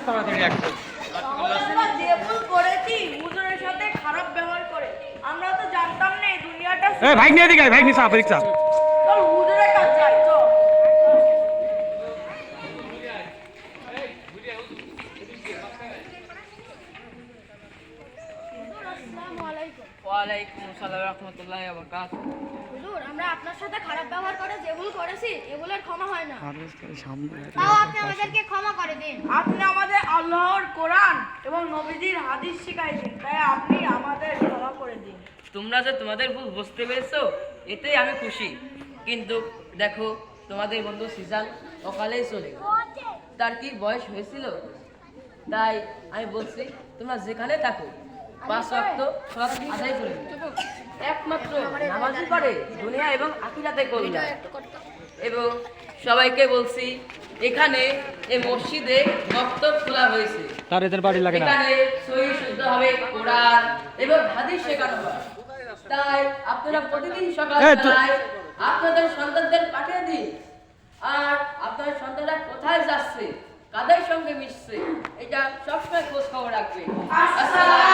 তাড়াতাড়ি একদম। আমরা যে ভুল করেছি হুজুরের সাথে খারাপ ব্যবহার করে, আমরা তো জানতাম না এই দুনিয়াটা। এই ভাই নিয়ে দিকে ভাই নিচা পরীক্ষা। চল হুজুরের কাছে যাই চল। ওয়ালাইকুম আসসালাম রাহমাতুল্লাহি ওয়া বারাকাতুহু। হুজুর, আমরা আপনার সাথে খারাপ ব্যবহার করে যে ভুল করেছি এগুলোর ক্ষমা হয় না। সামনে তাও আপনি আমাদেরকে ক্ষমা করে দিন। আপনি আমাদের আল্লাহর কোরআন এবং নবীজির হাদিস শিখাই দিন, তাই আপনি আমাদের ক্ষমা করে দিন। তোমরা যে তোমাদের ভুল বুঝতে পেরেছো এতেই আমি খুশি। কিন্তু দেখো তোমাদের বন্ধু সিজান অকালেই চলে গেল। তার কি বয়স হয়েছিল? তাই আমি বলছি তোমরা যেখানে থাকো 5 ওয়াক্ত সালাত আদায় করে দিও। একমাত্র নামাজই করে দুনিয়া এবং আখিরাতে কল্যাণ। এবং সবাইকে বলছি এখানে এই মসজিদে মক্তব খোলা হয়েছে। তার এদের বাড়ি লাগে না। এখানে সহিহ শুদ্ধভাবে কোরআন এবং হাদিস শেখানো হয়। তাই আপনারা প্রতিদিন সকালবেলায় আপনাদের সন্তানদের পাঠিয়ে দিন। আর আপনার সন্তানরা কোথায় যাচ্ছে, কাদের সঙ্গে মিশছে, এটা সবসময় খোঁজ খবর রাখবেন। আসসালামু